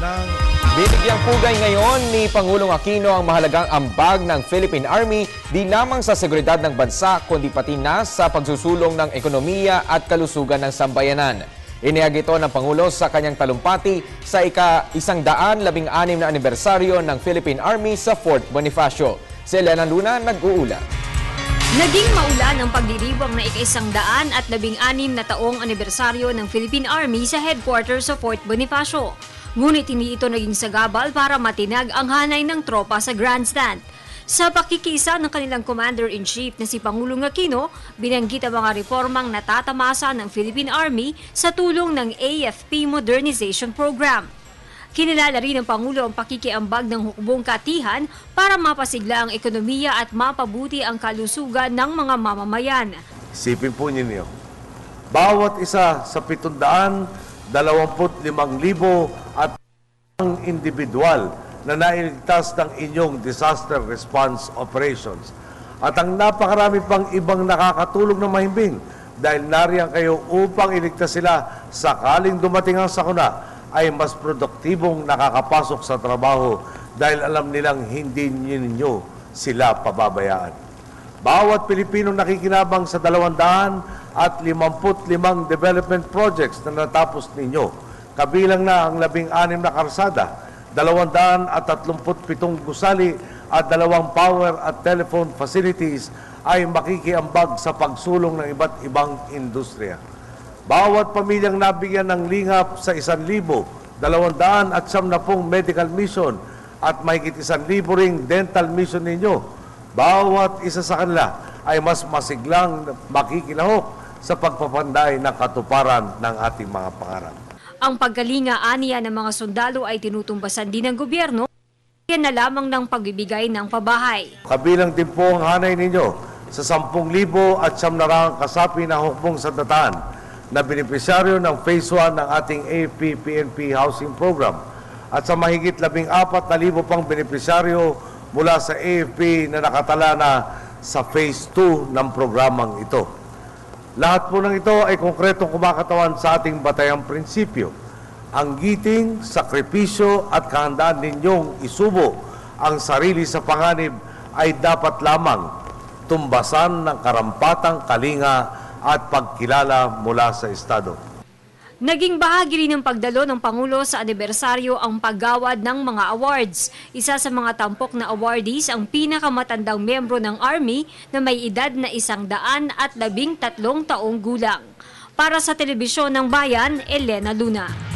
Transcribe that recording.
ng Binigyang pugay ngayon ni Pangulong Aquino ang mahalagang ambag ng Philippine Army di lamang sa seguridad ng bansa kundi pati na sa pagsusulong ng ekonomiya at kalusugan ng sambayanan. Inihag ito ng Pangulo sa kanyang talumpati sa ika-116 na anibersaryo ng Philippine Army sa Fort Bonifacio. Si Elena Luna nag-uula. Naging maulan ang pagdiriwang na ika-116 na taong anibersaryo ng Philippine Army sa headquarters sa Fort Bonifacio. Ngunit hindi ito naging sagabal para matinag ang hanay ng tropa sa grandstand. Sa pakikiisa ng kanilang Commander-in-Chief na si Pangulong Aquino, binanggit ang mga reformang natatamasa ng Philippine Army sa tulong ng AFP Modernization Program. Kinilala rin ng Pangulo ang pakikiambag ng hukbong katihan para mapasigla ang ekonomiya at mapabuti ang kalusugan ng mga mamamayan. Isipin po ninyo, bawat isa sa 725,000 at ang individual na nailigtas ng inyong disaster response operations. At ang napakarami pang ibang nakakatulong na mahimbing dahil nariyan kayo upang iligtas sila sakaling dumating ang sakuna ay mas produktibong nakakapasok sa trabaho dahil alam nilang hindi ninyo sila pababayaan. Bawat Pilipinong nakikinabang sa 255 development projects na natapos ninyo, kabilang na ang 16 na karsada, 237 gusali at 2 power at telephone facilities ay makikiambag sa pagsulong ng iba't ibang industriya. Bawat pamilyang nabigyan ng lingap sa 1,270 medical mission at mahigit 1,000 ring dental mission ninyo, bawat isa sa kanila ay mas masiglang makikilahok sa pagpapanday ng katuparan ng ating mga pangarap. Ang pagkalinga aniya ng mga sundalo ay tinutumbasan din ng gobyerno, yan na lamang ng pagbibigay ng pabahay. Kabilang din po ang hanay ninyo sa 10,000 at 900 kasapi na hukbong sandataan na benepisyaryo ng Phase 1 ng ating AFP-PNP housing program at sa mahigit 14,000 pang benepisyaryo mula sa AFP na nakatala na sa Phase 2 ng programang ito. Lahat po ng ito ay konkretong kumakatawan sa ating batayang prinsipyo. Ang giting, sakripisyo at kahandaan ninyong isubo ang sarili sa panganib ay dapat lamang tumbasan ng karampatang kalinga at pagkilala mula sa Estado. Naging bahagi rin ng pagdalo ng Pangulo sa anibersaryo ang paggawad ng mga awards. Isa sa mga tampok na awardees ang pinakamatandang miyembro ng Army na may edad na 113 taong gulang. Para sa Telebisyon ng Bayan, Elena Luna.